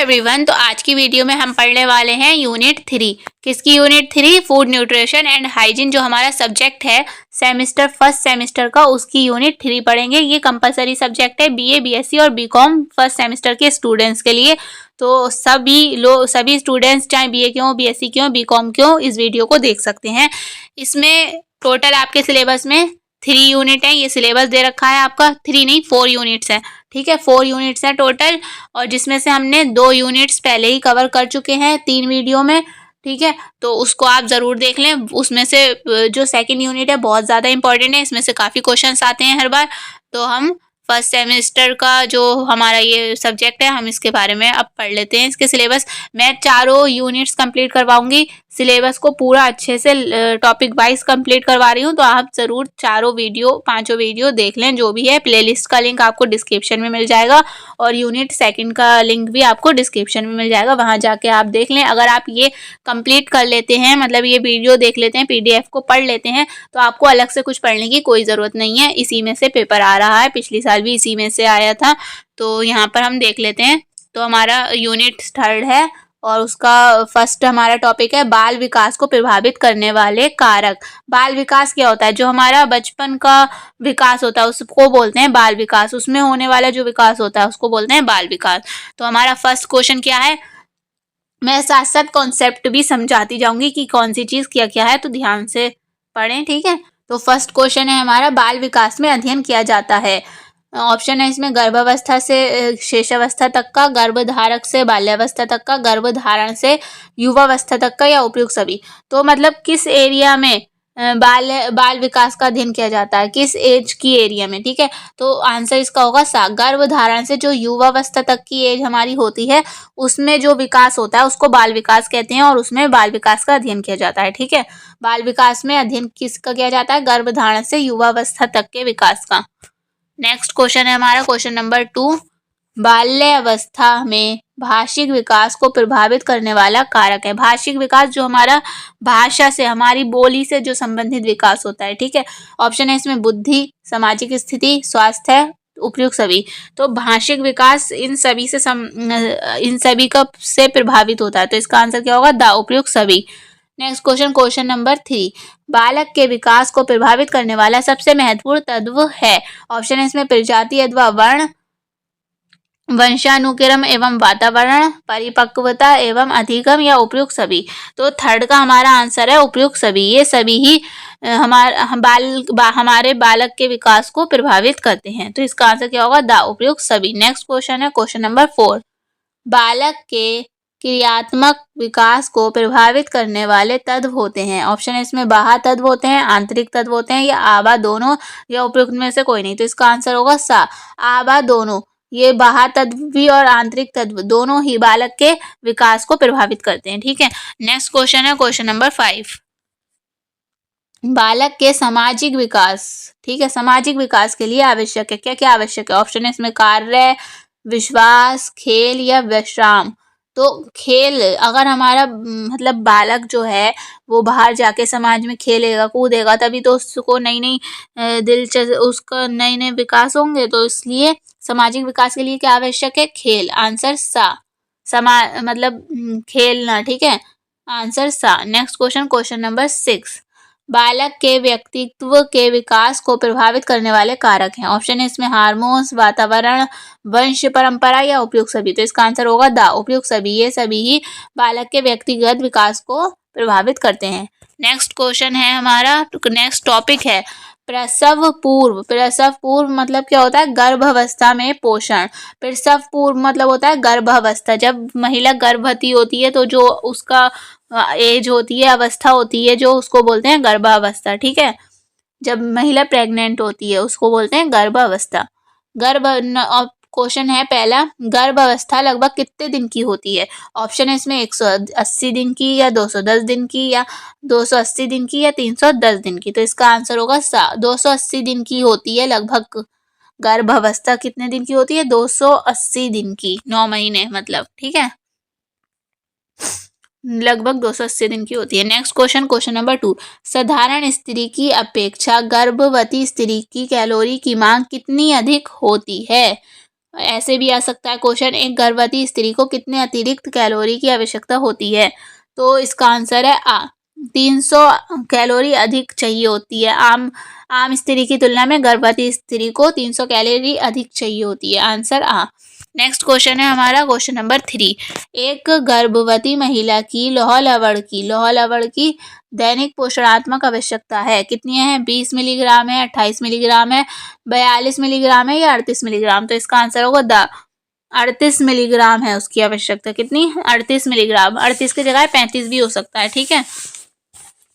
Everyone, तो आज की वीडियो में हम पढ़ने वाले हैं यूनिट 3। किसकी unit 3? Food nutrition and hygiene, जो हमारा सब्जेक्ट है फर्स्ट सेमेस्टर का, उसकी यूनिट 3 पढ़ेंगे। ये कंपलसरी सब्जेक्ट है बीए, बीएससी और बीकॉम फर्स्ट सेमेस्टर के स्टूडेंट्स के लिए। तो सभी स्टूडेंट्स चाहे बीए के हों, बीएससी के हों, बीकॉम के हों, इस वीडियो को देख सकते हैं। इसमें टोटल आपके सिलेबस में 3 यूनिट है। ये सिलेबस दे रखा है आपका, 3 नहीं 4 यूनिट्स है। ठीक है, 4 यूनिट्स हैं टोटल, और जिसमें से हमने 2 यूनिट्स पहले ही कवर कर चुके हैं 3 वीडियो में। ठीक है, तो उसको आप ज़रूर देख लें। उसमें से जो सेकंड यूनिट है बहुत ज़्यादा इंपॉर्टेंट है, इसमें से काफ़ी क्वेश्चंस आते हैं हर बार। तो हम फर्स्ट सेमेस्टर का जो हमारा ये सब्जेक्ट है, हम इसके बारे में अब पढ़ लेते हैं। इसके सिलेबस मैं चारों यूनिट्स कंप्लीट करवाऊंगी। सिलेबस को पूरा अच्छे से टॉपिक वाइज कंप्लीट करवा रही हूँ, तो आप ज़रूर पांचों वीडियो देख लें। जो भी है, प्लेलिस्ट का लिंक आपको डिस्क्रिप्शन में मिल जाएगा, और यूनिट सेकंड का लिंक भी आपको डिस्क्रिप्शन में मिल जाएगा, वहाँ जाके आप देख लें। अगर आप ये कंप्लीट कर लेते हैं, मतलब ये वीडियो देख लेते हैं, पीडीएफ को पढ़ लेते हैं, तो आपको अलग से कुछ पढ़ने की कोई ज़रूरत नहीं है। इसी में से पेपर आ रहा है, पिछली साल भी इसी में से आया था। तो यहाँ पर हम देख लेते हैं। तो हमारा यूनिट 3 है, और उसका फर्स्ट हमारा टॉपिक है बाल विकास को प्रभावित करने वाले कारक। बाल विकास क्या होता है? जो हमारा बचपन का विकास होता है उसको बोलते हैं बाल विकास। उसमें होने वाला जो विकास होता है उसको बोलते हैं बाल विकास। तो हमारा फर्स्ट क्वेश्चन क्या है, मैं साथ साथ कॉन्सेप्ट भी समझाती जाऊंगी कि कौन सी चीज़ क्या क्या है, तो ध्यान से पढ़ें। ठीक है, तो फर्स्ट क्वेश्चन है हमारा, बाल विकास में अध्ययन किया जाता है। ऑप्शन है इसमें गर्भावस्था से शेषावस्था तक का, गर्भधारक से बाल्यावस्था तक का, गर्भधारण से युवावस्था तक का, या उपयुक्त सभी। तो मतलब किस एरिया में बाल विकास का अध्ययन किया जाता है, किस एज की एरिया में। ठीक है, तो आंसर इसका होगा सा। गर्भधारण से जो युवावस्था तक की एज हमारी होती है, उसमें जो विकास होता है उसको बाल विकास कहते हैं, और उसमें बाल विकास का अध्ययन किया जाता है। ठीक है, बाल विकास में अध्ययन किसका किया जाता है? गर्भधारण से युवावस्था तक के विकास का। नेक्स्ट क्वेश्चन है हमारा क्वेश्चन नंबर 2, बाल्यावस्था में भाषिक विकास को प्रभावित करने वाला कारक है। भाषिक विकास जो हमारा भाषा से, हमारी बोली से जो संबंधित विकास होता है। ठीक है, ऑप्शन है इसमें बुद्धि, सामाजिक स्थिति, स्वास्थ्य, उपयुक्त सभी। तो भाषिक विकास इन सभी से प्रभावित होता है, तो इसका आंसर क्या होगा? द उपयुक्त सभी। नेक्स्ट क्वेश्चन नंबर 3, बालक के विकास को प्रभावित करने वाला सबसे महत्वपूर्ण तत्व है। ऑप्शन है इसमें प्रजाति अथवा वर्ण, वंशानुक्रम एवं वातावरण, परिपक्वता एवं अधिगम, या उपयुक्त सभी। तो थर्ड का हमारा आंसर है उपयुक्त सभी। ये सभी ही हमारे बालक के विकास को प्रभावित करते हैं, तो इसका आंसर क्या होगा? द उपयुक्त सभी। नेक्स्ट क्वेश्चन है क्वेश्चन नंबर 4, बालक के क्रियात्मक विकास को प्रभावित करने वाले तत्व होते हैं। ऑप्शन है इसमें बाह्य तत्व होते हैं, आंतरिक तत्व होते हैं, या आभा दोनों, या उपयुक्त में से कोई नहीं। तो इसका आंसर होगा सा, आभा दोनों। ये बाह्य तत्व भी और आंतरिक तत्व दोनों ही बालक के विकास को प्रभावित करते हैं। ठीक है, नेक्स्ट क्वेश्चन है क्वेश्चन नंबर 5, बालक के सामाजिक विकास। ठीक है, सामाजिक विकास के लिए आवश्यक है, क्या क्या आवश्यक है? ऑप्शन है इसमें कार्य, विश्वास, खेल, या विश्राम। तो खेल, अगर हमारा मतलब बालक जो है वो बाहर जाके समाज में खेलेगा कूदेगा, तभी तो उसको उसका नए नए विकास होंगे। तो इसलिए सामाजिक विकास के लिए क्या आवश्यक है? खेल। आंसर सा, खेलना। ठीक है, आंसर सा। नेक्स्ट क्वेश्चन नंबर 6, बालक के व्यक्तित्व के विकास को प्रभावित करने वाले कारक हैं। ऑप्शन है इसमें हार्मोन्स, वातावरण, वंश परंपरा, या उपयुक्त सभी। तो इसका आंसर होगा द उपयुक्त सभी। ये सभी ही बालक के व्यक्तिगत विकास को प्रभावित करते हैं। नेक्स्ट क्वेश्चन है हमारा, नेक्स्ट टॉपिक है प्रसव पूर्व। प्रसव पूर्व मतलब क्या होता है? गर्भावस्था में पोषण। प्रसव पूर्व मतलब होता है गर्भावस्था। जब महिला गर्भवती होती है तो जो उसका एज होती है, अवस्था होती है, जो उसको बोलते हैं गर्भावस्था। ठीक है, जब महिला प्रेग्नेंट होती है उसको बोलते हैं गर्भावस्था। क्वेश्चन है पहला, गर्भावस्था लगभग कितने दिन की होती है? ऑप्शन है इसमें 180 दिन की, या 210 दिन की, या 280 दिन की, या 310 दिन की। तो इसका आंसर होगा 280 दिन की होती है लगभग। गर्भावस्था कितने दिन की होती है? 280 दिन की, 9 महीने मतलब। ठीक है, लगभग 280 दिन की होती है। नेक्स्ट क्वेश्चन नंबर 2, साधारण स्त्री की अपेक्षा गर्भवती स्त्री की कैलोरी की मांग कितनी अधिक होती है? ऐसे भी आ सकता है क्वेश्चन, एक गर्भवती स्त्री को कितने अतिरिक्त कैलोरी की आवश्यकता होती है? तो इसका आंसर है आ, 300 कैलोरी अधिक चाहिए होती है। आम स्त्री की तुलना में गर्भवती स्त्री को 300 कैलोरी अधिक चाहिए होती है। आंसर आ। नेक्स्ट क्वेश्चन है हमारा क्वेश्चन नंबर 3। एक गर्भवती महिला की लौह लवण की दैनिक पोषणात्मक आवश्यकता है कितनी है? 20 मिलीग्राम है, 28 मिलीग्राम है, 42 मिलीग्राम है या 38 मिलीग्राम? तो इसका आंसर होगा द 38 मिलीग्राम है उसकी आवश्यकता। कितनी? 38 मिलीग्राम। 38 की जगह 35 भी हो सकता है, ठीक है।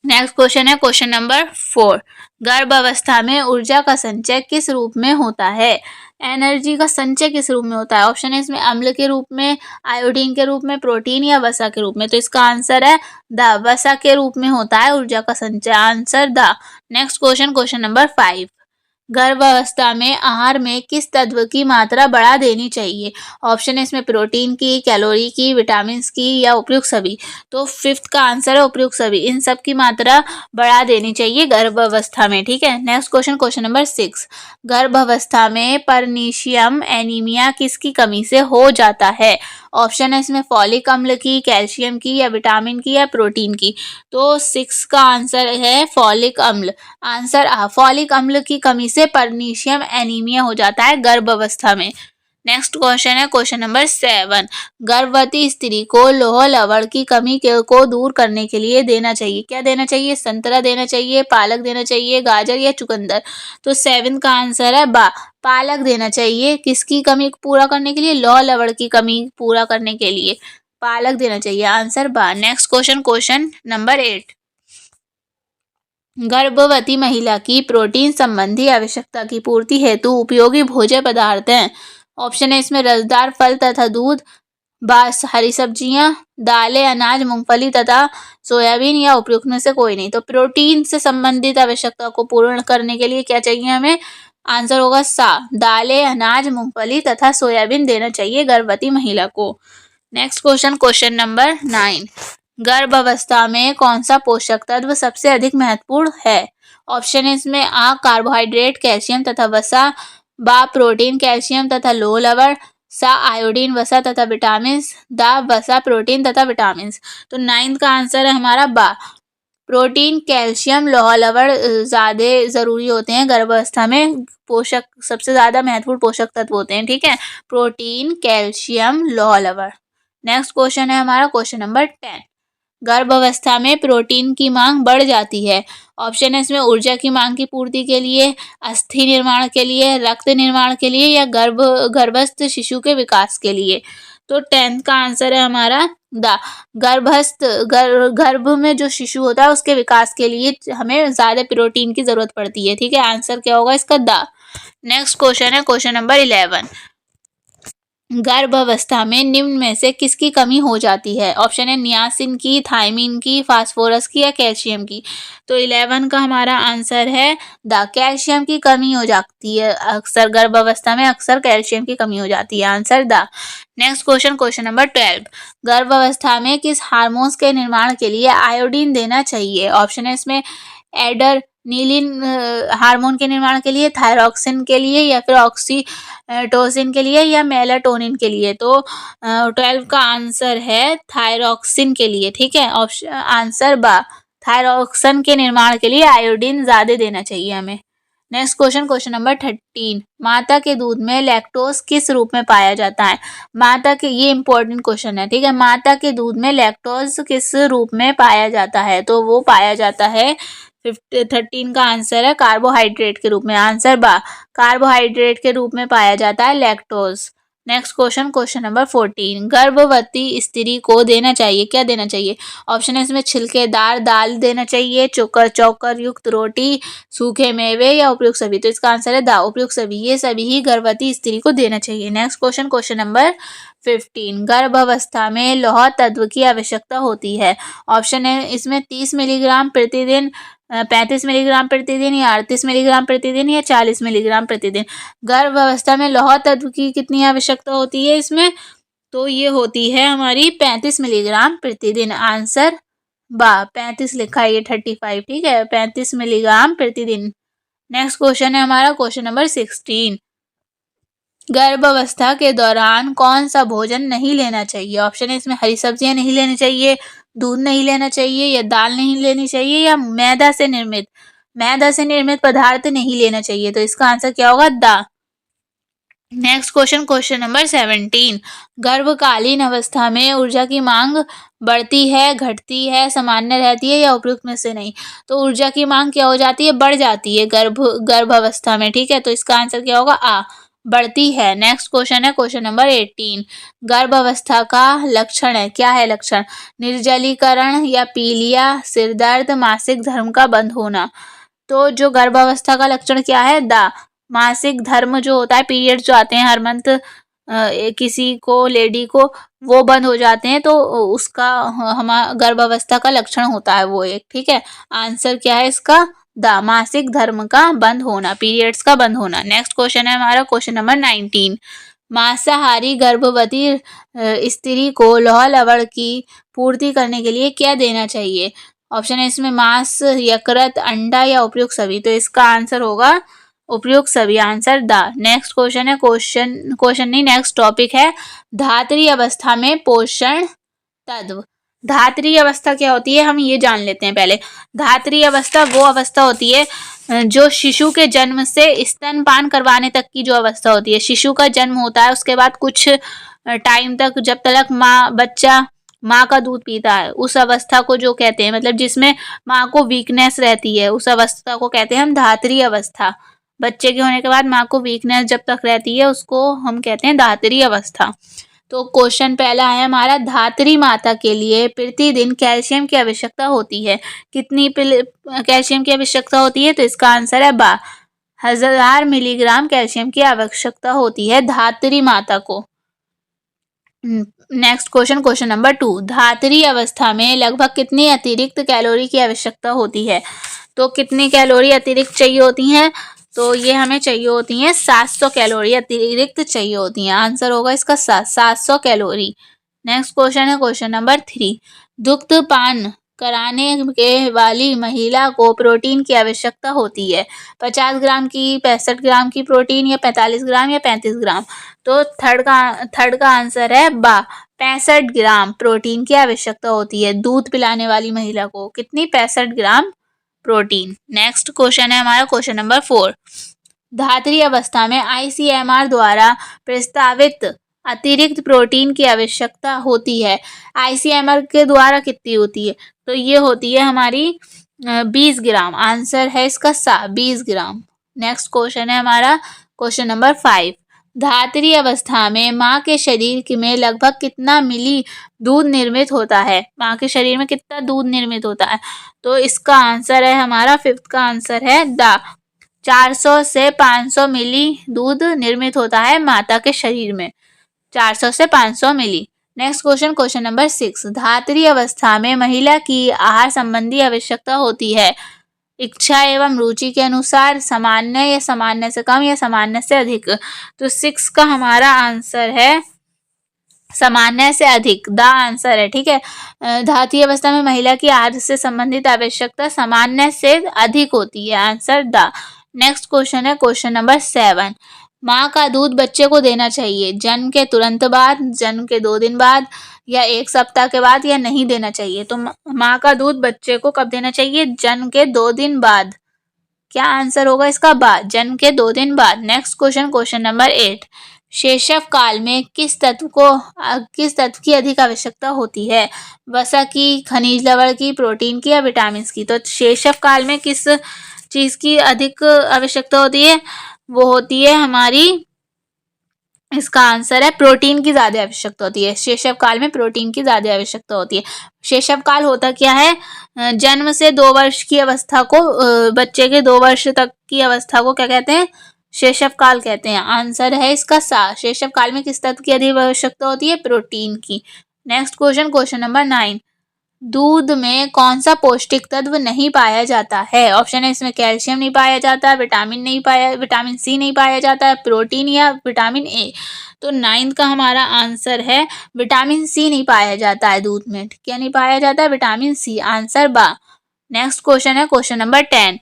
नेक्स्ट क्वेश्चन है क्वेश्चन नंबर 4। गर्भ अवस्था में ऊर्जा का संचय किस रूप में होता है? एनर्जी का संचय किस रूप में होता है? ऑप्शन है इसमें अम्ल के रूप में, आयोडीन के रूप में, प्रोटीन या वसा के रूप में। तो इसका आंसर है द वसा के रूप में होता है ऊर्जा का संचय। Answer the. Next question question number 5। गर्भावस्था में आहार में किस तत्व की मात्रा बढ़ा देनी चाहिए? ऑप्शन है इसमें प्रोटीन की, कैलोरी की, विटामिन की या उपयुक्त सभी। तो 5th का आंसर है उपयुक्त सभी। इन सब की मात्रा बढ़ा देनी चाहिए गर्भावस्था में, ठीक है। Next question question number 6। गर्भावस्था में परनीशियम एनीमिया किसकी कमी से हो जाता है? ऑप्शन है इसमें फॉलिक अम्ल की, कैल्शियम की या विटामिन की या प्रोटीन की। तो 6 का आंसर है फॉलिक अम्ल। आंसर आ, फॉलिक अम्ल की कमी से परनीशियम एनीमिया हो जाता है गर्भावस्था में। नेक्स्ट क्वेश्चन है क्वेश्चन नंबर 7। गर्भवती स्त्री को लौह लवण की कमी को दूर करने के लिए देना चाहिए, क्या देना चाहिए? संतरा देना चाहिए, पालक देना चाहिए, गाजर या चुकंदर। तो 7 का आंसर है बा, पालक देना चाहिए। किसकी कमी पूरा करने के लिए? लौह लवण की कमी पूरा करने के लिए पालक देना चाहिए। आंसर बा। Next question question number 8। गर्भवती महिला की प्रोटीन संबंधी आवश्यकता की पूर्ति हेतु उपयोगी भोज्य पदार्थ हैं। ऑप्शन है इसमें रसदार फल तथा दूध, बास हरी सब्जियां, दालें, अनाज, मूंगफली तथा सोयाबीन या उपयुक्त में से कोई नहीं। तो प्रोटीन से संबंधित आवश्यकता को पूर्ण करने के लिए क्या चाहिए हमें? आंसर होगा सा, दालें, अनाज, मूंगफली तथा सोयाबीन देना चाहिए गर्भवती महिला को। Next question question number 9। गर्भ अवस्था में कौन सा पोषक तत्व सबसे अधिक महत्वपूर्ण है? ऑप्शन है इसमें आ कार्बोहाइड्रेट, कैल्शियम तथा वसा, बा प्रोटीन, कैल्शियम तथा लौह लवण, सा आयोडीन, वसा तथा विटामिन, दा वसा, प्रोटीन तथा विटामिन। तो 9th का आंसर है हमारा बा, प्रोटीन, कैल्शियम, लौह लवण ज़्यादा ज़रूरी होते हैं गर्भावस्था में। पोषक सबसे ज़्यादा महत्वपूर्ण पोषक तत्व होते हैं, ठीक है। प्रोटीन, कैल्शियम, लौह लवण। नेक्स्ट क्वेश्चन है हमारा क्वेश्चन नंबर 10। गर्भावस्था में प्रोटीन की मांग बढ़ जाती है। ऑप्शन है इसमें ऊर्जा की मांग की पूर्ति के लिए, अस्थि निर्माण के लिए, रक्त निर्माण के लिए या गर्भस्थ शिशु के विकास के लिए। तो 10th का आंसर है हमारा द गर्भ में जो शिशु होता है उसके विकास के लिए हमें ज्यादा प्रोटीन की जरूरत पड़ती है, ठीक है। आंसर क्या होगा इसका? द। नेक्स्ट क्वेश्चन है क्वेश्चन नंबर 11। गर्भावस्था में निम्न में से किसकी कमी हो जाती है? ऑप्शन है नियासिन की, थायमीन की, फास्फोरस की या कैल्शियम की। तो 11 का हमारा आंसर है द, कैल्शियम की कमी हो जाती है। अक्सर गर्भावस्था में अक्सर कैल्शियम की कमी हो जाती है। Answer the. Next question question number 12। गर्भावस्था में किस हार्मोन्स के निर्माण के लिए आयोडीन देना चाहिए? ऑप्शन है इसमें एडर नीलिन हार्मोन के निर्माण के लिए, थायरॉक्सिन के लिए या फिर ऑक्सीटोसिन के लिए या मेलाटोनिन के लिए। तो 12 का आंसर है थायरॉक्सिन के लिए, ठीक है। ऑप्शन आंसर बा, थायरॉक्सिन के निर्माण के लिए आयोडीन ज़्यादा देना चाहिए हमें। Next question question number 13। माता के दूध में लैक्टोज किस रूप में पाया जाता है? माता के, ये इंपॉर्टेंट क्वेश्चन है, ठीक है। माता के दूध में लैक्टोज किस रूप में पाया जाता है? तो वो पाया जाता है 13 का आंसर है कार्बोहाइड्रेट के रूप में। आंसर बा, कार्बोहाइड्रेट के रूप में पाया जाता है lactose. Next question question number 14। गर्भवती स्त्री को देना चाहिए, क्या देना चाहिए? ऑप्शन है इसमें छिलकेदार दाल देना चाहिए, चोकर युक्त रोटी, सूखे मेवे या उपयुक्त सभी। तो इसका आंसर है द, उपयुक्त सभी। ये सभी ही गर्भवती स्त्री को देना चाहिए। Next question question number 15। गर्भावस्था में लौह तत्व की आवश्यकता होती है। ऑप्शन है इसमें 30 मिलीग्राम प्रतिदिन, 35 मिलीग्राम प्रतिदिन या 38 मिलीग्राम प्रतिदिन या 40 मिलीग्राम प्रतिदिन। गर्भावस्था में लौह तत्व की कितनी आवश्यकता होती है इसमें? तो ये होती है हमारी 35 मिलीग्राम प्रतिदिन। आंसर बा, 35 लिखा है, ये 35, ठीक है, 35 मिलीग्राम प्रतिदिन। नेक्स्ट क्वेश्चन है हमारा क्वेश्चन नंबर 16। गर्भावस्था के दौरान कौन सा भोजन नहीं लेना चाहिए? ऑप्शन है इसमें हरी सब्जियां नहीं लेनी चाहिए, दूध नहीं लेना चाहिए, या दाल नहीं लेनी चाहिए, या मैदा से निर्मित पदार्थ नहीं लेना चाहिए। तो इसका आंसर क्या होगा? दा। Next question number 17। गर्भकालीन अवस्था में ऊर्जा की मांग बढ़ती है, घटती है, सामान्य रहती है, या उपयुक्त में से नहीं? तो ऊर्जा की मांग क्या हो जाती है? बढ़ जाती है गर्भ अवस्था में। ठीक है, तो इसका आंसर क्या होगा? आ, बढ़ती है। नेक्स्ट क्वेश्चन है क्वेश्चन नंबर 18। गर्भ अवस्था का लक्षण है, क्या है लक्षण? निर्जलीकरण, या पीलिया, सिर दर्द, मासिक धर्म का बंद होना। तो जो गर्भावस्था का लक्षण क्या है? दा, मासिक धर्म जो होता है, पीरियड्स जो आते हैं हर मंथ किसी को, लेडी को, वो बंद हो जाते हैं, तो उसका हमारा गर्भावस्था का लक्षण होता है वो एक। ठीक है, आंसर क्या है इसका? दा, मासिक धर्म का बंद होना, पीरियड्स का बंद होना। नेक्स्ट क्वेश्चन है हमारा क्वेश्चन नंबर 19। मांसाहारी गर्भवती स्त्री को लौह लवण की पूर्ति करने के लिए क्या देना चाहिए? ऑप्शन है इसमें मांस, यकृत, अंडा, या उपयुक्त सभी। तो इसका आंसर होगा उपयुक्त सभी, आंसर दा। नेक्स्ट क्वेश्चन है क्वेश्चन नहीं, नेक्स्ट टॉपिक है धात्री अवस्था में पोषण तत्व। धात्री अवस्था क्या होती है, हम ये जान लेते हैं पहले। धात्री अवस्था वो अवस्था होती है जो शिशु के जन्म से स्तनपान करवाने तक की जो अवस्था होती है। शिशु का जन्म होता है, उसके बाद कुछ टाइम तक, जब तक बच्चा माँ का दूध पीता है, उस अवस्था को जो कहते हैं, मतलब जिसमें माँ को वीकनेस रहती है, उस अवस्था को कहते हैं हम धात्री अवस्था। बच्चे के होने के बाद माँ को वीकनेस जब तक रहती है, उसको हम कहते हैं धात्री अवस्था। तो क्वेश्चन पहला है हमारा, धात्री माता के लिए प्रतिदिन कैल्शियम की आवश्यकता होती है, कितनी कैल्शियम की आवश्यकता होती है? तो इसका आंसर है 1000 मिलीग्राम कैल्शियम की आवश्यकता होती है धात्री माता को। Next question number 2। धात्री अवस्था में लगभग कितनी अतिरिक्त कैलोरी की आवश्यकता होती है? तो कितनी कैलोरी अतिरिक्त चाहिए होती हैं? तो ये हमें चाहिए होती हैं 700 कैलोरी अतिरिक्त चाहिए होती हैं। आंसर होगा इसका 700 कैलोरी। नेक्स्ट क्वेश्चन है क्वेश्चन नंबर 3। दुग्ध पान कराने के वाली महिला को प्रोटीन की आवश्यकता होती है, 50 ग्राम की, 65 ग्राम की प्रोटीन, या 45 ग्राम, या 35 ग्राम। तो थर्ड का आंसर है 65 ग्राम प्रोटीन की आवश्यकता होती है दूध पिलाने वाली महिला को। कितनी? 65 ग्राम प्रोटीन। नेक्स्ट क्वेश्चन है हमारा क्वेश्चन नंबर 4। धात्री अवस्था में ICMR द्वारा प्रस्तावित अतिरिक्त प्रोटीन की आवश्यकता होती है, ICMR के द्वारा कितनी होती है? तो ये होती है हमारी 20 ग्राम। आंसर है इसका 20 ग्राम। नेक्स्ट क्वेश्चन है हमारा क्वेश्चन नंबर 5। धात्री अवस्था में माँ के शरीर में लगभग कितना मिली दूध निर्मित होता है? माँ के शरीर में कितना दूध निर्मित होता है? तो इसका आंसर है हमारा 5th का आंसर है 400 से 500 मिली दूध निर्मित होता है माता के शरीर में, 400 से 500 मिली। Next question number 6। धात्री अवस्था में महिला की आहार संबंधी आवश्यकता होती है, इच्छा एवं रुचि के अनुसार, सामान्य, या सामान्य से कम, या सामान्य से अधिक। तो 6 का हमारा आंसर है सामान्य से अधिक, द आंसर है। ठीक है, धात्री अवस्था में महिला की आहार से संबंधित आवश्यकता सामान्य से अधिक होती है, आंसर द। नेक्स्ट क्वेश्चन है क्वेश्चन नंबर 7। माँ का दूध बच्चे को देना चाहिए जन्म के तुरंत बाद, जन्म के 2 दिन बाद, या 1 सप्ताह के बाद, या नहीं देना चाहिए? तो माँ का दूध बच्चे को कब देना चाहिए? जन्म के 2 दिन बाद। क्या आंसर होगा इसका? बाद, जन्म के 2 दिन बाद। Next question number 8। शैशव काल में किस तत्व की अधिक आवश्यकता होती है? वसा की, खनिज लवण की, प्रोटीन की, या विटामिन की? तो शैशव काल में किस चीज की अधिक आवश्यकता होती है? वो होती है हमारी, इसका आंसर है प्रोटीन की ज्यादा आवश्यकता होती है। शैशव काल में प्रोटीन की ज्यादा आवश्यकता होती है। शैशव काल होता क्या है? जन्म से 2 वर्ष की अवस्था को, बच्चे के 2 वर्ष तक की अवस्था को क्या कहते हैं? शैशव काल कहते हैं। आंसर है इसका शैशव काल में किस तत्व की अधिक आवश्यकता होती है? प्रोटीन की। Next question number 9। दूध में कौन सा पौष्टिक तत्व नहीं पाया जाता है? ऑप्शन है इसमें कैल्शियम नहीं पाया जाता, विटामिन सी नहीं पाया जाता है, प्रोटीन, या विटामिन ए। तो 9th का हमारा आंसर है विटामिन सी नहीं पाया जाता है दूध में। क्या नहीं पाया जाता है? विटामिन सी, आंसर बा। नेक्स्ट क्वेश्चन है क्वेश्चन नंबर 10।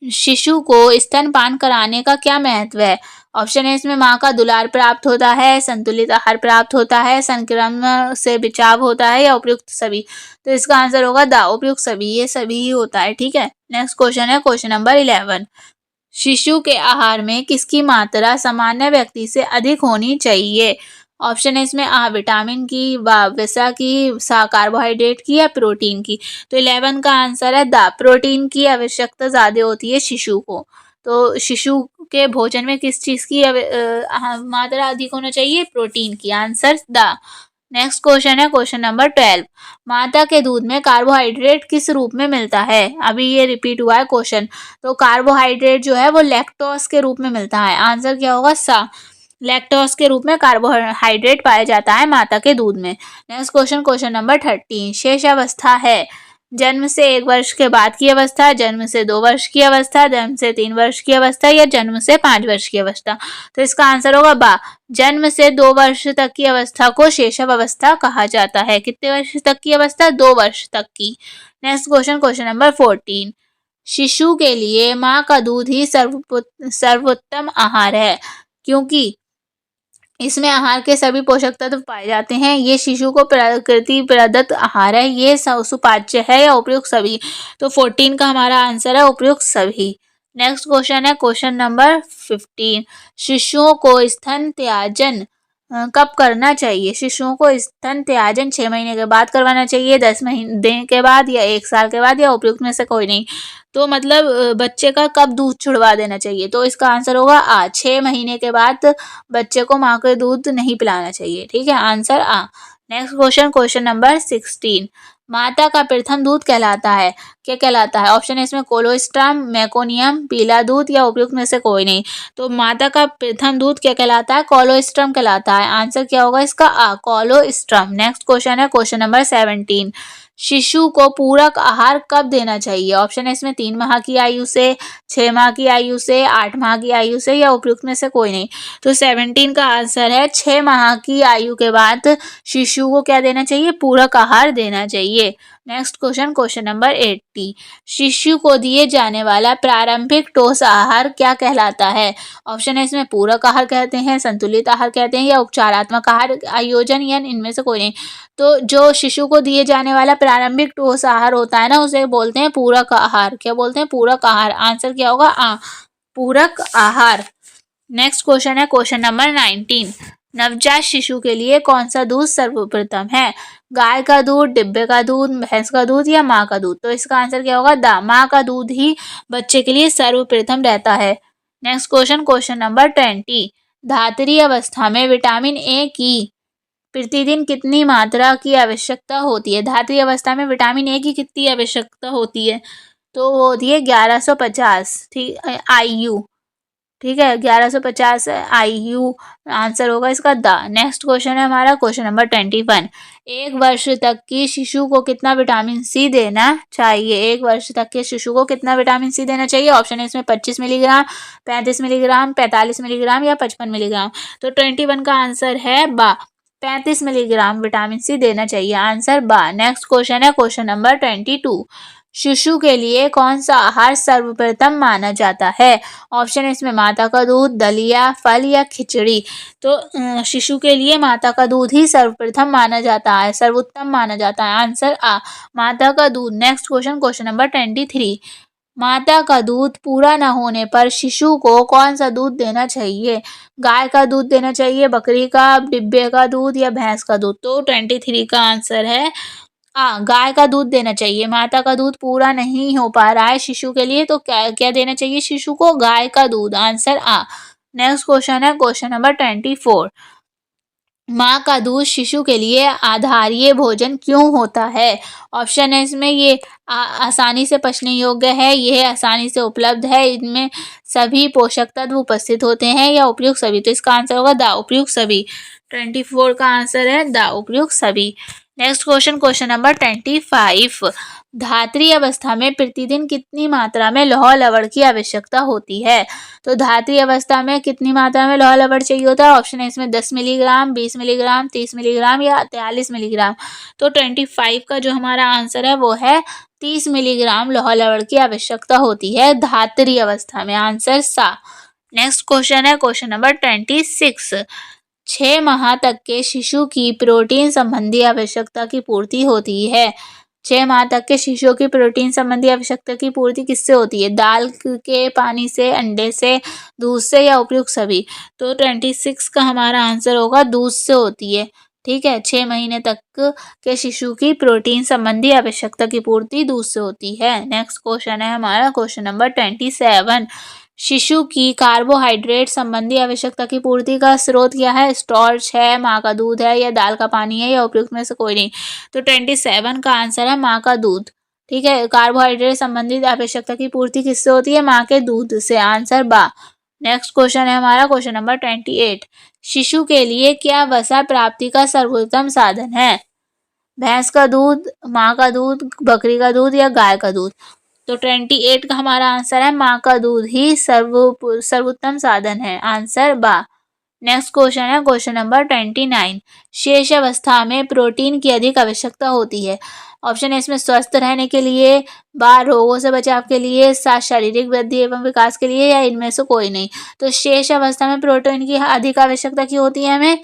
शिशु को स्तनपान कराने का क्या महत्व है? ऑप्शन ए इसमें माँ का दुलार प्राप्त होता है, संतुलित आहार प्राप्त होता है, संक्रमण से बचाव होता है या उपयुक्त सभी। तो इसका आंसर होगा द उपयुक्त सभी, ये सभी ही होता है। ठीक है, नेक्स्ट क्वेश्चन है क्वेश्चन नंबर 11। शिशु के आहार में किसकी मात्रा सामान्य व्यक्ति से अधिक होनी चाहिए। ऑप्शन है इसमें आ विटामिन की, वसा की, सा कार्बोहाइड्रेट की या प्रोटीन की। तो 11 का आंसर है द प्रोटीन की आवश्यकता ज़्यादा होती है शिशु को। तो शिशु के भोजन में किस चीज़ की मात्रा अधिक होना चाहिए, प्रोटीन की। Answer the. नेक्स्ट क्वेश्चन है क्वेश्चन नंबर 12। माता के दूध में कार्बोहाइड्रेट किस रूप में मिलता है। अभी ये रिपीट हुआ है क्वेश्चन। तो कार्बोहाइड्रेट जो है वो लैक्टोज के रूप में मिलता है। आंसर क्या होगा, सा। लैक्टोज के रूप में कार्बोहाइड्रेट पाया जाता है माता के दूध में। Next question question number 13। शेष अवस्था है जन्म से 1 वर्ष के बाद की अवस्था, जन्म से 2 वर्ष की अवस्था, जन्म से 3 वर्ष की अवस्था या जन्म से 5 वर्ष की अवस्था। तो इसका आंसर होगा बा। जन्म से 2 वर्ष तक की अवस्था को शैशव अवस्था कहा जाता है। कितने वर्ष तक की अवस्था, 2 वर्ष तक की। Next question question number 14। शिशु के लिए माँ का दूध ही सर्वोत्तम आहार है, क्योंकि इसमें आहार के सभी पोषक तत्व पाए जाते हैं। ये शिशु को प्रकृति प्रदत्त आहार है। ये सुपाच्य है या उपयुक्त सभी। तो 14 का हमारा आंसर है उपयुक्त सभी। नेक्स्ट क्वेश्चन है क्वेश्चन नंबर 15। शिशुओं को स्तन त्याजन कब करना चाहिए। शिशुओं को स्तन त्याजन 6 महीने के बाद करवाना चाहिए, 10 महीने के बाद या 1 साल के बाद या उपयुक्त में से कोई नहीं। तो मतलब बच्चे का कब दूध छुड़वा देना चाहिए। तो इसका आंसर होगा आ। 6 महीने के बाद बच्चे को माँ के दूध नहीं पिलाना चाहिए। ठीक है, आंसर आ। Next question question number 16। माता का प्रथम दूध कहलाता है, क्या कहलाता है। ऑप्शन है इसमें कोलोस्ट्रम, मेकोनियम, पीला दूध या उपयुक्त में से कोई नहीं। तो माता का प्रथम दूध क्या कहलाता है, कोलोस्ट्रम कहलाता है। आंसर क्या होगा इसका, आ कोलोस्ट्रम। नेक्स्ट क्वेश्चन है क्वेश्चन नंबर 17। शिशु को पूरक आहार कब देना चाहिए। ऑप्शन है इसमें 3 माह की आयु से, 6 माह की आयु से, 8 माह की आयु से या उपयुक्त में से कोई नहीं। तो 17 का आंसर है 6 माह की आयु के बाद शिशु को क्या देना चाहिए, पूरक आहार देना चाहिए। Next question question number 80। शिशु को दिए जाने वाला प्रारंभिक ठोस आहार क्या कहलाता है। ऑप्शन है इसमें पूरक आहार कहते हैं, संतुलित आहार कहते हैं या उपचारात्मक आहार आयोजन या इनमें से कोई नहीं। तो जो शिशु को दिए जाने वाला प्रारंभिक ठोस आहार होता है ना, उसे बोलते हैं पूरक आहार। क्या बोलते हैं, पूरक आहार। आंसर क्या होगा, आ पूरक आहार। नेक्स्ट क्वेश्चन है क्वेश्चन नंबर 19। नवजात शिशु के लिए कौन सा दूध सर्वप्रथम है। गाय का दूध, डिब्बे का दूध, भैंस का दूध या माँ का दूध। तो इसका आंसर क्या होगा, द माँ का दूध ही बच्चे के लिए सर्वप्रथम रहता है। Next question question number 20। धात्री अवस्था में विटामिन ए की प्रतिदिन कितनी मात्रा की आवश्यकता होती है। धात्री अवस्था में विटामिन ए की कितनी आवश्यकता होती है। तो वो होती है 1150 IU। ठीक है, 1150 IU आंसर होगा इसका द। नेक्स्ट क्वेश्चन है हमारा क्वेश्चन नंबर 21। 1 वर्ष तक की शिशु को कितना विटामिन सी देना चाहिए। 1 वर्ष तक के शिशु को कितना विटामिन सी देना चाहिए। ऑप्शन है इसमें 25 मिलीग्राम, 35 मिलीग्राम, 45 मिलीग्राम या 55 मिलीग्राम। तो 21 का आंसर है बा, 35 मिलीग्राम विटामिन सी देना चाहिए। आंसर बा। नेक्स्ट क्वेश्चन है क्वेश्चन नंबर 22। शिशु के लिए कौन सा आहार सर्वप्रथम माना जाता है। ऑप्शन है इसमें माता का दूध, दलिया, फल या खिचड़ी। तो शिशु के लिए माता का दूध ही सर्वप्रथम माना जाता है, सर्वोत्तम माना जाता है। आंसर आ माता का दूध। Next question question number 23। माता का दूध पूरा न होने पर शिशु को कौन सा दूध देना चाहिए। गाय का दूध देना चाहिए, बकरी का, डिब्बे का दूध या भैंस का दूध। तो 23 का आंसर है गाय का दूध देना चाहिए। माता का दूध पूरा नहीं हो पा रहा है शिशु के लिए, तो क्या क्या देना चाहिए शिशु को, गाय का दूध। आंसर आ। नेक्स्ट क्वेश्चन है क्वेश्चन नंबर 24। माँ का दूध शिशु के लिए आधारीय भोजन क्यों होता है। ऑप्शन है इसमें ये आसानी से पचने योग्य है, यह आसानी से उपलब्ध है, इनमें सभी पोषक तत्व उपस्थित होते हैं या उपयुक्त सभी। तो इसका आंसर होगा द उपयुक्त सभी। 24 का आंसर है द उपयुक्त सभी। Next question question number 25। धात्री अवस्था में प्रतिदिन कितनी मात्रा में लौह लवण की आवश्यकता होती है। तो धात्री अवस्था में कितनी मात्रा में लौह लवण चाहिए होता है। ऑप्शन है इसमें 10 मिलीग्राम, 20 मिलीग्राम, 30 मिलीग्राम या 43 मिलीग्राम। तो 25 का जो हमारा आंसर है वो है 30 मिलीग्राम लौह लवण की आवश्यकता होती है धात्री अवस्था में। आंसर सा। नेक्स्ट क्वेश्चन है क्वेश्चन नंबर 26। 6 माह तक के शिशु की प्रोटीन संबंधी आवश्यकता की पूर्ति होती है। 6 माह तक के शिशुओं की प्रोटीन संबंधी आवश्यकता की पूर्ति किससे होती है? दाल के, पानी से, अंडे से, दूध से या उपयुक्त सभी? तो 26 का हमारा आंसर होगा दूध से होती है। ठीक है, 6 महीने तक के शिशु की प्रोटीन संबंधी आवश्यकता की पूर्ति दूध से होती है। नेक्स्ट क्वेश्चन है हमारा क्वेश्चन नंबर 27। शिशु की कार्बोहाइड्रेट संबंधी आवश्यकता की पूर्ति का स्रोत क्या है? स्टार्च है, माँ का दूध है, या दाल का पानी है, या उपयुक्त में से कोई नहीं? तो 27 का आंसर है माँ का दूध। ठीक है, कार्बोहाइड्रेट संबंधित आवश्यकता की पूर्ति किससे होती है? माँ के दूध से। आंसर बा। नेक्स्ट क्वेश्चन है हमारा क्वेश्चन नंबर 28। शिशु के लिए क्या वसा प्राप्ति का सर्वोत्तम साधन है? भैंस का दूध, माँ का दूध, बकरी का दूध या गाय का दूध? तो 28 का हमारा आंसर है माँ का दूध ही सर्वोत्तम साधन है। आंसर बा। नेक्स्ट क्वेश्चन है क्वेश्चन नंबर 29। शेष अवस्था में प्रोटीन की अधिक आवश्यकता होती है। ऑप्शन है इसमें स्वस्थ रहने के लिए, बा रोगों से बचाव के लिए, सा शारीरिक वृद्धि एवं विकास के लिए, या इनमें से कोई नहीं? तो शेष अवस्था में प्रोटीन की अधिक आवश्यकता क्यों होती है हमें?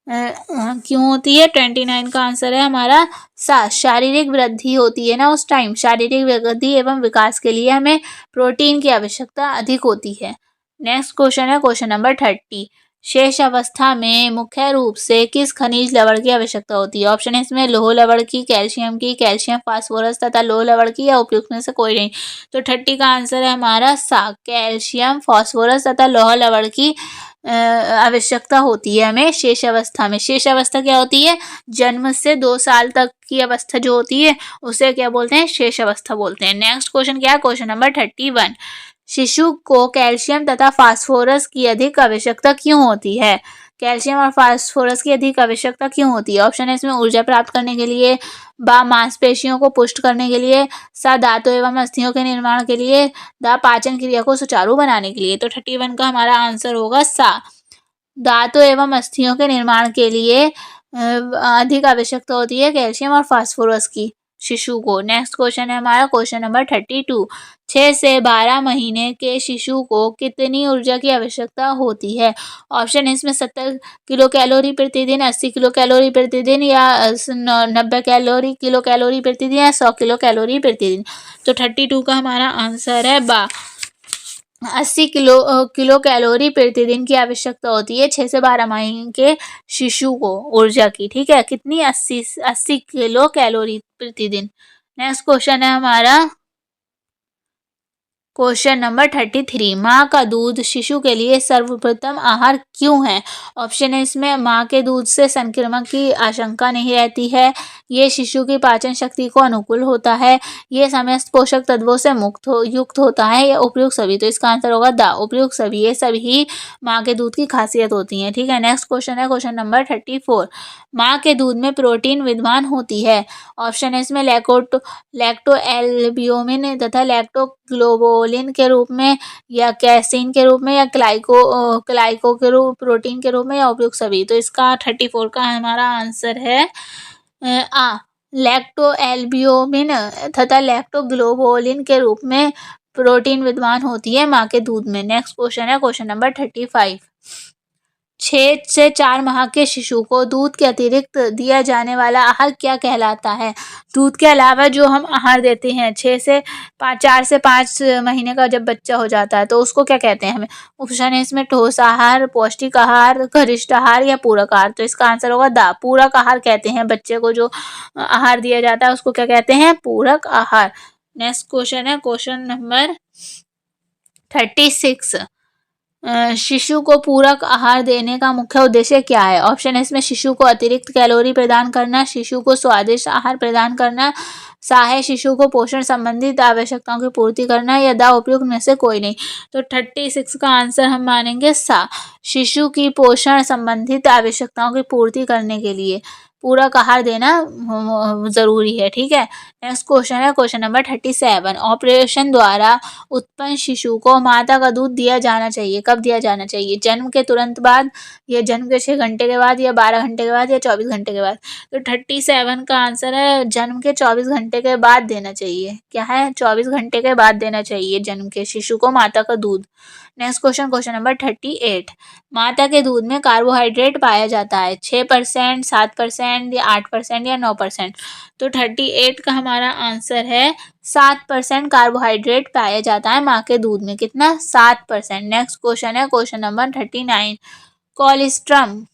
क्यों होती है? 29 का आंसर है हमारा सा, शारीरिक वृद्धि होती है ना उस टाइम, शारीरिक वृद्धि एवं विकास के लिए हमें प्रोटीन की आवश्यकता अधिक होती है। नेक्स्ट क्वेश्चन है क्वेश्चन नंबर 30। शेष अवस्था में मुख्य रूप से किस खनिज लवण की आवश्यकता होती है? ऑप्शन है इसमें लोह लवण की, कैल्शियम की, कैल्शियम फास्फोरस तथा लोह लवण की, या उपयुक्त में से कोई नहीं? तो 30 का आंसर है हमारा सा, कैल्शियम फास्फोरस तथा लोह लवण की आवश्यकता होती है हमें शेष अवस्था में। शेष अवस्था क्या होती है? जन्म से 2 साल तक की अवस्था जो होती है उसे क्या बोलते हैं? शेष अवस्था बोलते हैं। नेक्स्ट क्वेश्चन क्या है? Question number 31। शिशु को कैल्शियम तथा फास्फोरस की अधिक आवश्यकता क्यों होती है? कैल्शियम और फास्फोरस की अधिक आवश्यकता क्यों होती है? ऑप्शन है इसमें ऊर्जा प्राप्त करने के लिए, बा मांसपेशियों को पुष्ट करने के लिए, सा दांतों एवं अस्थियों के निर्माण के लिए, दा पाचन क्रिया को सुचारू बनाने के लिए। तो 31 का हमारा आंसर होगा सा, दांतों एवं अस्थियों के निर्माण के लिए अधिक आवश्यकता होती है कैल्शियम और फास्फोरस की शिशु को। नेक्स्ट क्वेश्चन है हमारा क्वेश्चन नंबर 32। 6 से 12 महीने के शिशु को कितनी ऊर्जा की आवश्यकता होती है? ऑप्शन है इसमें 70 किलो कैलोरी प्रतिदिन, 80 किलो कैलोरी प्रतिदिन, या 90 किलो कैलोरी प्रतिदिन, या 100 किलो कैलोरी प्रतिदिन? तो 32 का हमारा आंसर है बा, 80 किलो कैलोरी प्रतिदिन की आवश्यकता होती है 6 से 12 महीने के शिशु को ऊर्जा की। ठीक है, कितनी? 80 किलो कैलोरी प्रतिदिन। नेक्स्ट क्वेश्चन है हमारा क्वेश्चन नंबर 33। माँ का दूध शिशु के लिए सर्वप्रथम आहार क्यों है? ऑप्शन है इसमें माँ के दूध से संक्रमण की आशंका नहीं रहती है, ये शिशु की पाचन शक्ति को अनुकूल होता है, ये समस्त पोषक तत्वों से युक्त होता है, या उपयुक्त सभी? तो इसका आंसर होगा द, उपयुक्त सभी। ये सभी माँ के दूध की खासियत होती है। ठीक है, नेक्स्ट क्वेश्चन है क्वेश्चन नंबर 34। माँ के दूध में प्रोटीन विद्यमान होती है। ऑप्शन है इसमें लैक्टो एल्ब्यूमिन तथा लैक्टोग्लोबुलिन के रूप में, या कैसीन के रूप में, या क्लाइको के रूप प्रोटीन के रूप में, या उपयुक्त सभी? तो इसका 34 का हमारा आंसर है लैक्टो एल्ब्यूमिन तथा लैक्टोग्लोबुलिन के रूप में प्रोटीन विद्यमान होती है माँ के दूध में। नेक्स्ट क्वेश्चन है क्वेश्चन नंबर 35। 6 से 4 माह के शिशु को दूध के अतिरिक्त दिया जाने वाला आहार क्या कहलाता है? दूध के अलावा जो हम आहार देते हैं 4 से 5 महीने का जब बच्चा हो जाता है तो उसको क्या कहते हैं हमें? ऑप्शन है इसमें ठोस आहार, पौष्टिक आहार, गरिष्ठ आहार, या पूरक आहार? तो इसका आंसर होगा द, पूरक आहार कहते हैं बच्चे को जो आहार दिया जाता है उसको क्या कहते हैं? पूरक आहार। नेक्स्ट क्वेश्चन है क्वेश्चन नंबर 36। शिशु को पूरक आहार देने का मुख्य उद्देश्य क्या है? ऑप्शन है इसमें शिशु को अतिरिक्त कैलोरी प्रदान करना, शिशु को स्वादिष्ट आहार प्रदान करना, सा है शिशु को पोषण संबंधित आवश्यकताओं की पूर्ति करना, या द, उपयुक्त में से कोई नहीं? तो 36 का आंसर हम मानेंगे सा, शिशु की पोषण संबंधित आवश्यकताओं की पूर्ति करने के लिए। पूरा कहार देना ज़रूरी है, ठीक है। नेक्स्ट क्वेश्चन है क्वेश्चन नंबर 37। ऑपरेशन द्वारा उत्पन्न शिशु को माता का दूध दिया जाना चाहिए, कब दिया जाना चाहिए? जन्म के तुरंत बाद, या जन्म के 6 घंटे के बाद, या 12 घंटे के बाद, या 24 घंटे के बाद? तो 37 का आंसर है जन्म के 24 घंटे के बाद देना चाहिए। क्या है? 24 घंटे के बाद देना चाहिए जन्म के शिशु को माता का दूध। Next question question number 38। माता के दूध में कार्बोहाइड्रेट पाया जाता है 6%, 7% या 8% या 9%? तो 38 का हमारा आंसर है 7% कार्बोहाइड्रेट पाया जाता है माँ के दूध में। कितना? 7%। नेक्स्ट क्वेश्चन है क्वेश्चन नंबर 39। कोलेस्ट्रम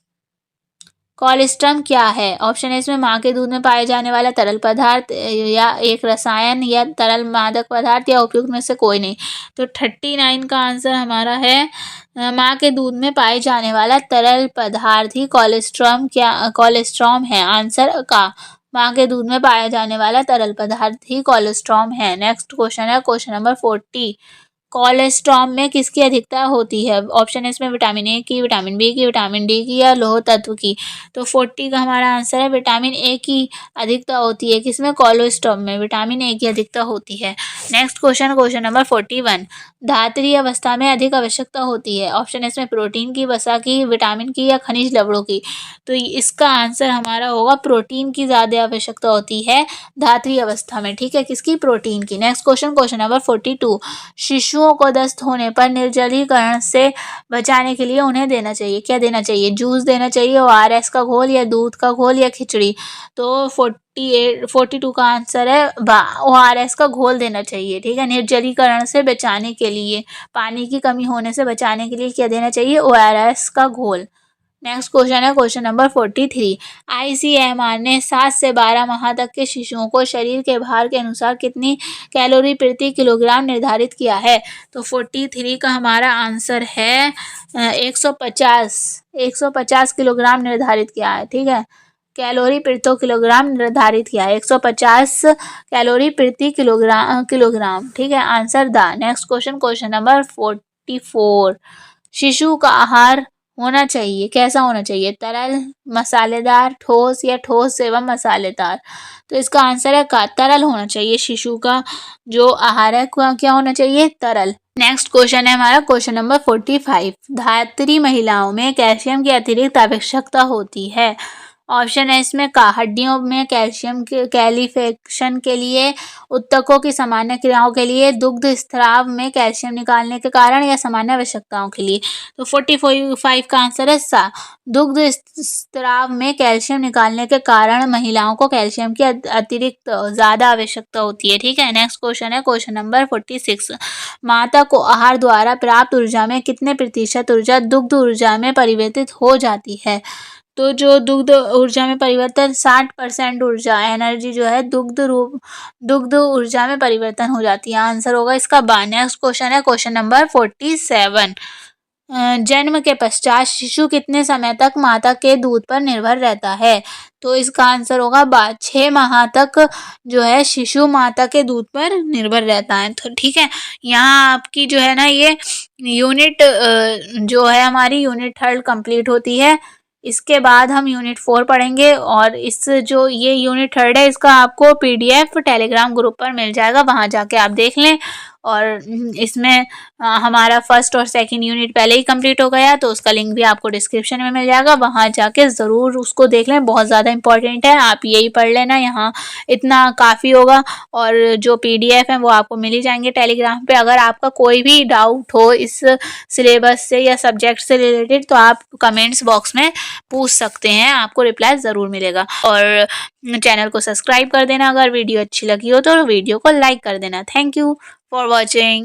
कोलेस्ट्रम क्या है? ऑप्शन है इसमें माँ के दूध में पाए जाने वाला तरल पदार्थ, या एक रसायन, या तरल मादक पदार्थ, या उपयुक्त में से कोई नहीं। तो 39 का आंसर हमारा है माँ के दूध में पाए जाने वाला तरल पदार्थ ही कोलेस्ट्रॉम है। आंसर का माँ के दूध में पाया जाने वाला तरल पदार्थ ही कोलेस्ट्रॉम है। नेक्स्ट क्वेश्चन है क्वेश्चन नंबर 40। कोलेस्ट्रॉम में किसकी अधिकता होती है? ऑप्शन है इसमें विटामिन ए की, विटामिन बी की, विटामिन डी की, या लौह तत्व की। तो 40 का हमारा आंसर है विटामिन ए की अधिकता होती है। किसमें? कोलेस्ट्रॉम में विटामिन ए की अधिकता होती है। Next question question number 41। धात्री अवस्था में अधिक आवश्यकता होती है। ऑप्शन है इसमें प्रोटीन की, वसा की, विटामिन की, या खनिज लवणों की। तो इसका आंसर हमारा होगा प्रोटीन की ज़्यादा आवश्यकता होती है धात्री अवस्था में, ठीक है। किसकी? प्रोटीन की। Next question question number 42। शिशुओं को दस्त होने पर निर्जलीकरण से बचाने के लिए उन्हें देना चाहिए, क्या देना चाहिए? जूस देना चाहिए, ORS का घोल, या दूध का घोल, या खिचड़ी? तो 42 का आंसर है ORS का घोल देना चाहिए, ठीक है। निर्जलीकरण से बचाने के लिए, पानी की कमी होने से बचाने के लिए क्या देना चाहिए? ORS का घोल। नेक्स्ट क्वेश्चन है क्वेश्चन नंबर 43। ICMR ने 7 से 12 माह तक के शिशुओं को शरीर के भार के अनुसार कितनी कैलोरी प्रति किलोग्राम निर्धारित किया है? तो 43 का हमारा आंसर है 150 किलोग्राम निर्धारित किया है, ठीक है। कैलोरी प्रति किलोग्राम निर्धारित किया है 150 कैलोरी प्रति किलोग्राम, ठीक है। Answer the. Next question question number 44। शिशु का आहार होना चाहिए, कैसा होना चाहिए? तरल, मसालेदार, ठोस, या ठोस एवं मसालेदार? तो इसका आंसर है तरल होना चाहिए। शिशु का जो आहार है क्या होना चाहिए? तरल। नेक्स्ट क्वेश्चन है हमारा क्वेश्चन नंबर 45। धात्री महिलाओं में कैल्शियम की अतिरिक्त आवश्यकता होती है। ऑप्शन है इसमें का हड्डियों में कैल्शियम के कैल्शिफिकेशन के लिए, उत्तकों की सामान्य क्रियाओं के लिए, दुग्ध स्राव में कैल्शियम निकालने के कारण, या सामान्य आवश्यकताओं के लिए। तो 45 का आंसर है सा, दुग्ध स्राव में कैल्शियम निकालने के कारण महिलाओं को कैल्शियम की अतिरिक्त ज़्यादा आवश्यकता होती है, ठीक है। नेक्स्ट क्वेश्चन है क्वेश्चन नंबर 46। माता को आहार द्वारा प्राप्त ऊर्जा में कितने प्रतिशत ऊर्जा दुग्ध ऊर्जा में परिवर्तित हो जाती है? तो जो दुग्ध ऊर्जा में परिवर्तन 60% ऊर्जा एनर्जी जो है दुग्ध ऊर्जा में परिवर्तन हो जाती है। आंसर होगा इसका बा। नेक्स्ट क्वेश्चन है क्वेश्चन नंबर 47। जन्म के पश्चात शिशु कितने समय तक माता के दूध पर निर्भर रहता है? तो इसका आंसर होगा 6 माह तक जो है शिशु माता के दूध पर निर्भर रहता है। तो ठीक है, यहाँ आपकी जो है ना ये यूनिट जो है हमारी यूनिट 3 कंप्लीट होती है। इसके बाद हम यूनिट 4 पढ़ेंगे और इस जो ये यूनिट 3 है इसका आपको PDF टेलीग्राम ग्रुप पर मिल जाएगा, वहाँ जाके आप देख लें। और इसमें हमारा फर्स्ट और सेकंड यूनिट पहले ही कंप्लीट हो गया, तो उसका लिंक भी आपको डिस्क्रिप्शन में मिल जाएगा, वहाँ जाके ज़रूर उसको देख लें, बहुत ज़्यादा इंपॉर्टेंट है। आप यही पढ़ लेना, यहाँ इतना काफ़ी होगा। और जो PDF है वो आपको मिल ही जाएंगे टेलीग्राम पे। अगर आपका कोई भी डाउट हो इस सिलेबस से या सब्जेक्ट से रिलेटेड तो आप कमेंट्स बॉक्स में पूछ सकते हैं, आपको रिप्लाई ज़रूर मिलेगा। और चैनल को सब्सक्राइब कर देना, अगर वीडियो अच्छी लगी हो तो वीडियो को लाइक कर देना। Thank you for watching.